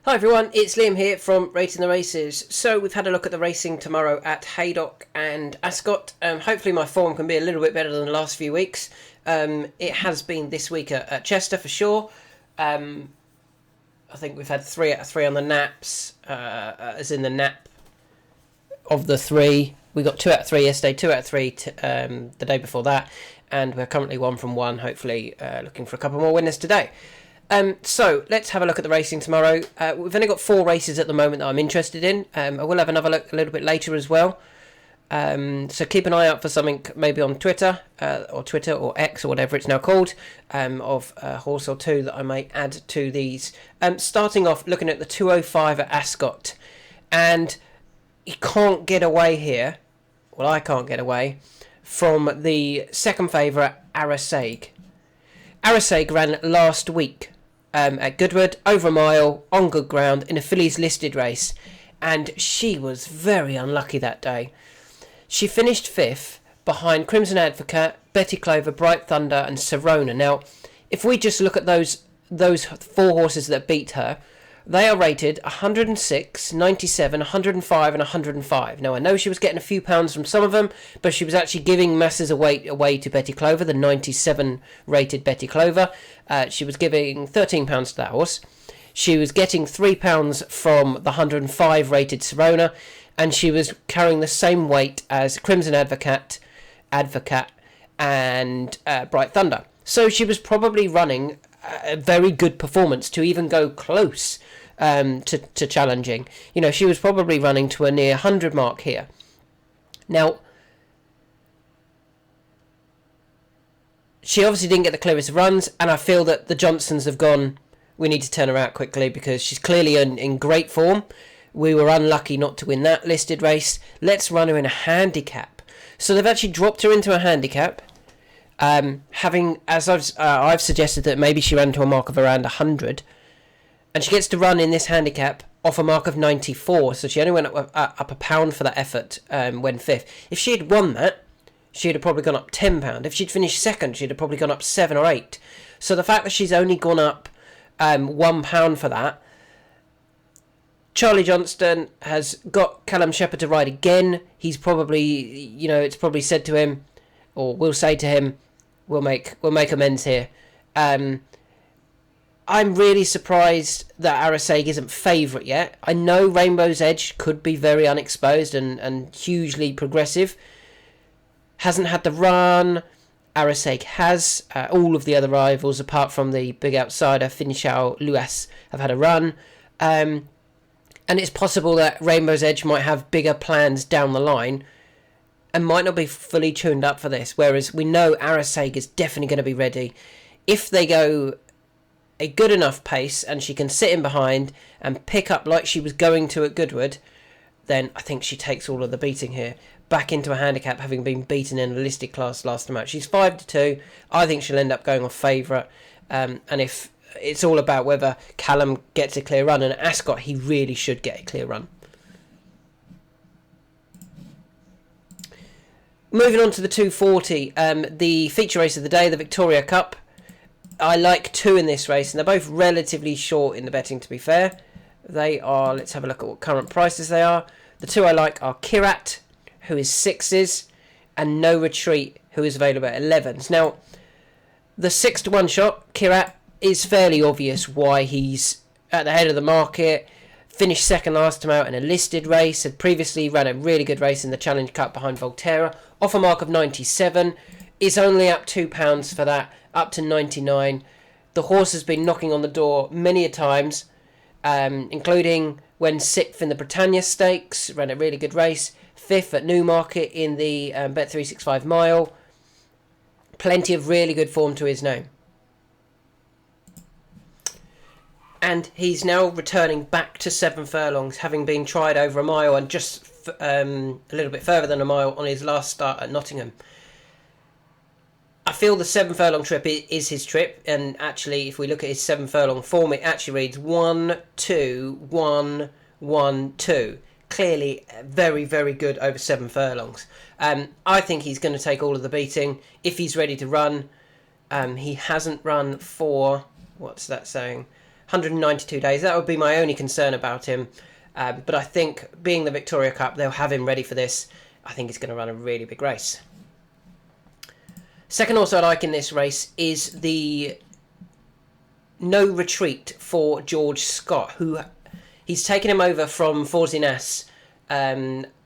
Hi everyone, it's Liam here from Rating the Races. So we've had a look at the racing tomorrow at Haydock and Ascot. Hopefully my form can be a little bit better than the last few weeks. It has been this week at Chester for sure. I think we've had 3 out of 3 on the naps, as in the nap of the 3. We got 2 out of 3 yesterday, 2 out of 3 the day before that, and we're currently 1 from 1, hopefully looking for a couple more winners today. So let's have a look at the racing tomorrow. We've only got 4 races at the moment that I'm interested in. I will have another look a little bit later as well. So keep an eye out for something maybe on Twitter or X or whatever it's now called, of a horse or two that I may add to these. Starting off looking at the 205 at Ascot, and you can't get away here. Well, I can't get away from the second favourite, Arasaig. Arasaig ran last week at Goodwood, over a mile, on good ground, in a fillies listed race, and she was very unlucky that day. She finished 5th behind Crimson Advocate, Betty Clover, Bright Thunder and Serona. Now, if we just look at those 4 horses that beat her, they are rated 106, 97, 105 and 105. Now, I know she was getting a few pounds from some of them, but she was actually giving masses away to Betty Clover, the 97 rated Betty Clover. She was giving £13 to that horse. She was getting £3 from the 105 rated Serona, and she was carrying the same weight as Crimson Advocate and Bright Thunder. So she was probably running a very good performance to even go close to challenging. You know, she was probably running to a near 100 mark here. Now, she obviously didn't get the clearest of runs, and I feel that the Johnsons have gone, we need to turn her out quickly because she's clearly in great form. We were unlucky not to win that listed race. Let's run her in a handicap. So they've actually dropped her into a handicap. Having, as I've suggested, that maybe she ran to a mark of around 100, and she gets to run in this handicap off a mark of 94, so she only went up a pound for that effort when 5th. If she had won that, she'd have probably gone up £10. If she'd finished 2nd, she'd have probably gone up 7 or 8. So the fact that she's only gone up £1 for that. Charlie Johnston has got Callum Shepherd to ride again. He's probably, it's probably said to him, or will say to him, we'll make amends here. I'm really surprised that Arasaig isn't favourite yet. I know Rainbow's Edge could be very unexposed and hugely progressive. Hasn't had the run. Arasaig has. All of the other rivals, apart from the big outsider, Finchal Luas, have had a run. And it's possible that Rainbow's Edge might have bigger plans down the line and might not be fully tuned up for this, whereas we know Arasaig is definitely going to be ready. If they go a good enough pace and she can sit in behind and pick up like she was going to at Goodwood, then I think she takes all of the beating here. Back into a handicap, having been beaten in a listed class last time out. She's 5-2. I think she'll end up going off favourite. And if it's all about whether Callum gets a clear run, and at Ascot he really should get a clear run. Moving on to the 240, the feature race of the day, the Victoria Cup. I like 2 in this race, and they're both relatively short in the betting, to be fair. They are, let's have a look at what current prices they are. The 2 I like are Kirat, who is 6s, and No Retreat, who is available at 11s. Now, the 6-1 shot, Kirat, is fairly obvious why he's at the head of the market. Finished 2nd last time out in a listed race. Had previously ran a really good race in the Challenge Cup behind Volterra. Off a mark of 97. Is only up £2 for that. Up to 99. The horse has been knocking on the door many a times. Including when 6th in the Britannia Stakes. Ran a really good race. 5th at Newmarket in the Bet365 Mile. Plenty of really good form to his name. And he's now returning back to 7 furlongs, having been tried over a mile and just a little bit further than a mile on his last start at Nottingham. I feel the 7 furlong trip is his trip, and actually, if we look at his 7 furlong form, it actually reads 1, 2, 1, 1, 2. Clearly, very, very good over 7 furlongs. I think he's going to take all of the beating if he's ready to run. He hasn't run for, what's that saying? 192 days. That would be my only concern about him. But I think, being the Victoria Cup, they'll have him ready for this. I think he's going to run a really big race. Second horse I like in this race is the No Retreat for George Scott, who he's taken him over from Forzinas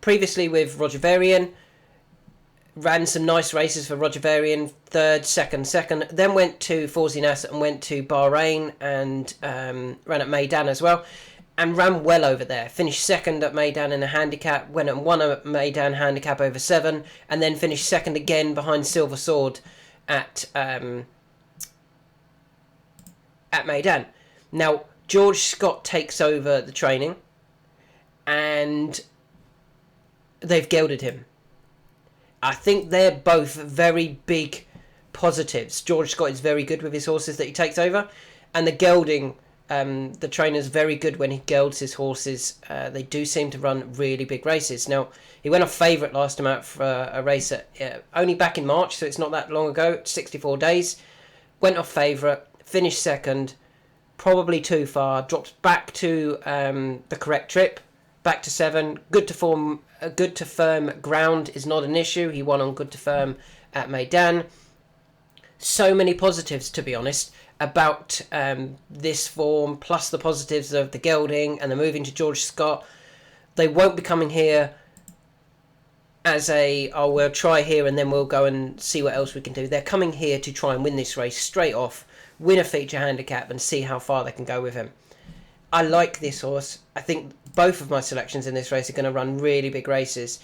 previously with Roger Varian. Ran some nice races for Roger Varian, third, second, then went to Forzinas and went to Bahrain and ran at Meydan as well, and ran well over there. Finished second at Meydan in a handicap, went and won a Meydan handicap over 7, and then finished second again behind Silver Sword at Meydan. Now, George Scott takes over the training, and they've gelded him. I think they're both very big positives. George Scott is very good with his horses that he takes over, and the gelding, the trainer's very good when he gelds his horses. They do seem to run really big races. Now, he went off favourite last time out for a race at, only back in March, so it's not that long ago, 64 days. Went off favourite, finished second, probably too far, dropped back to the correct trip, back to 7, good to firm ground is not an issue. He won on good to firm at Meydan. So many positives, to be honest, about this form, plus the positives of the gelding and the moving to George Scott. They won't be coming here as we'll try here and then we'll go and see what else we can do. They're coming here to try and win this race straight off, win a feature handicap and see how far they can go with him. I like this horse. I think both of my selections in this race are going to run really big races.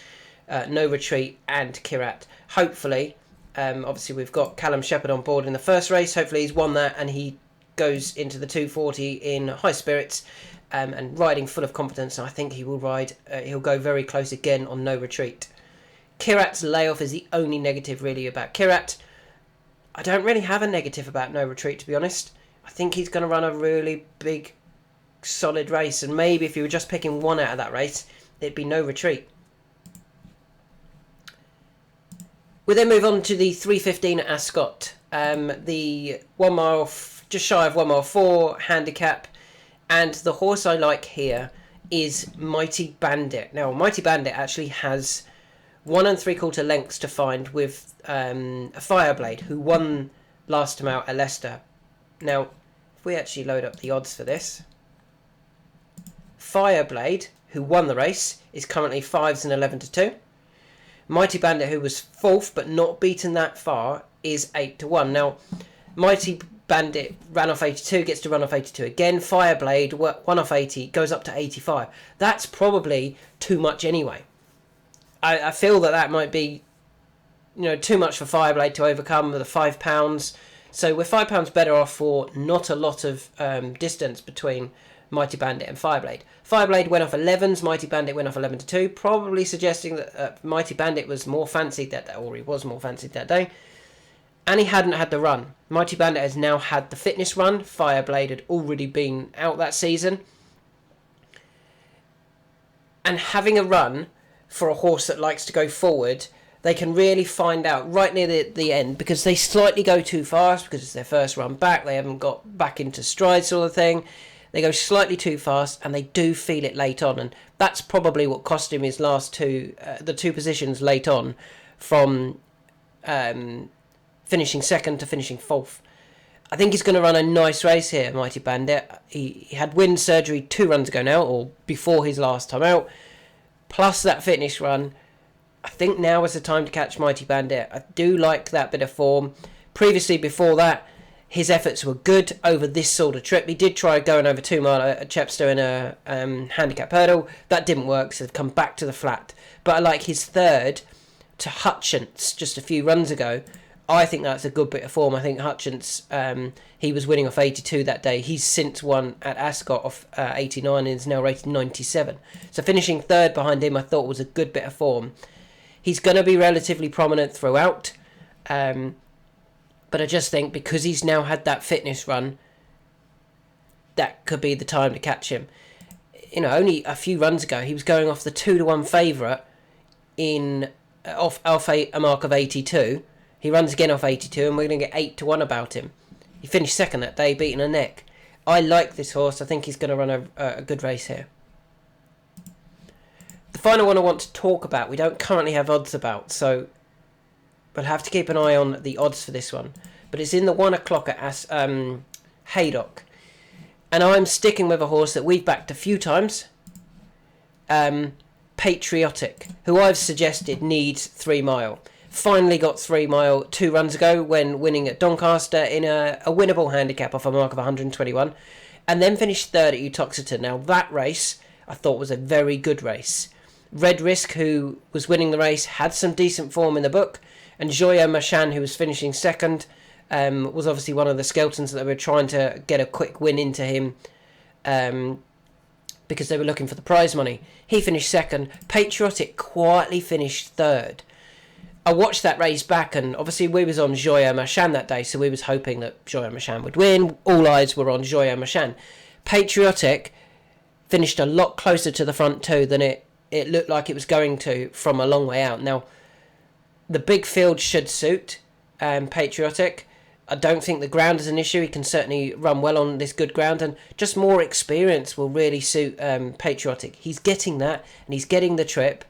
No Retreat and Kirat. Hopefully, obviously we've got Callum Shepherd on board in the first race. Hopefully he's won that and he goes into the 240 in high spirits and riding full of confidence. I think he will ride. He'll go very close again on No Retreat. Kirat's layoff is the only negative really about Kirat. I don't really have a negative about No Retreat, to be honest. I think he's going to run a really big, solid race, and maybe if you were just picking one out of that race, it'd be No Retreat. We then move on to the 3:15 at Ascot, the 1 mile, just shy of 1 mile 4 handicap, and the horse I like here is Mighty Bandit. Now, Mighty Bandit actually has 1 3/4 lengths to find with a Fireblade, who won last time out at Leicester. Now, if we actually load up the odds for this, Fireblade, who won the race, is currently 5s and 11-2. Mighty Bandit, who was 4th but not beaten that far, is 8-1. Now, Mighty Bandit ran off 82, gets to run off 82 again. Fireblade won off 80, goes up to 85. That's probably too much anyway. I feel that might be, too much for Fireblade to overcome with the £5. So we're £5 better off for not a lot of distance between Mighty Bandit and Fireblade. Fireblade went off 11s, Mighty Bandit went off 11-2, probably suggesting that Mighty Bandit was more fancied that day, or he was more fancied that day, and he hadn't had the run. Mighty Bandit has now had the fitness run. Fireblade had already been out that season, and having a run for a horse that likes to go forward, they can really find out right near the end, because they slightly go too fast because it's their first run back. They haven't got back into stride sort of thing. They go slightly too fast and they do feel it late on. And that's probably what cost him his last the two positions late on, from finishing second to finishing 4th. I think he's going to run a nice race here, Mighty Bandit. He had wind surgery 2 runs ago now, or before his last time out. Plus that fitness run. I think now is the time to catch Mighty Bandit. I do like that bit of form. Previously, before that, his efforts were good over this sort of trip. He did try going over 2 mile at Chepstow in a handicap hurdle. That didn't work, so they've come back to the flat. But I like his third to Hutchence just a few runs ago. I think that's a good bit of form. I think Hutchence, he was winning off 82 that day. He's since won at Ascot off 89 and is now rated 97. So finishing third behind him I thought was a good bit of form. He's going to be relatively prominent throughout. But I just think because he's now had that fitness run, that could be the time to catch him. Only a few runs ago, he was going off the 2-1 favourite off a mark of 82. He runs again off 82, and we're going to get 8-1 about him. He finished second that day, beating a neck. I like this horse. I think he's going to run a good race here. The final one I want to talk about, we don't currently have odds about, so we'll have to keep an eye on the odds for this one. But it's in the 1 o'clock at Haydock. And I'm sticking with a horse that we've backed a few times. Patriotic, who I've suggested needs 3 mile. Finally got 3 mile 2 runs ago when winning at Doncaster in a winnable handicap off a mark of 121. And then finished third at Uttoxeter. Now that race I thought was a very good race. Red Risk, who was winning the race, had some decent form in the book. And Joyo Machan, who was finishing second, was obviously one of the skeletons that they were trying to get a quick win into him because they were looking for the prize money. He finished second. Patriotic quietly finished third. I watched that race back, and obviously we was on Joyo Machan that day, so we was hoping that Joyo Machan would win. All eyes were on Joyo Machan. Patriotic finished a lot closer to the front two than it looked like it was going to from a long way out. Now, the big field should suit Patriotic. I don't think the ground is an issue. He can certainly run well on this good ground, and just more experience will really suit Patriotic. He's getting that, and he's getting the trip.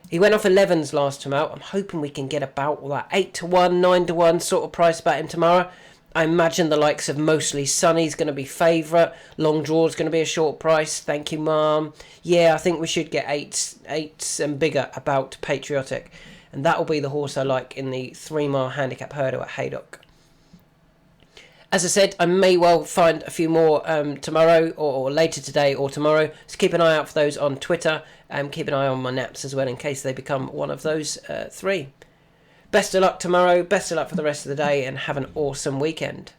He went off 11s last time out. I'm hoping we can get about that 8-1, 9-1 sort of price about him tomorrow. I imagine the likes of Mostly Sunny's going to be favourite. Long Draw's going to be a short price. Thank you, Mum. Yeah, I think we should get 8s and bigger about Patriotic. And that will be the horse I like in the 3 mile handicap hurdle at Haydock. As I said, I may well find a few more tomorrow or later today or tomorrow. So keep an eye out for those on Twitter. Keep an eye on my naps as well in case they become one of those 3. Best of luck tomorrow. Best of luck for the rest of the day, and have an awesome weekend.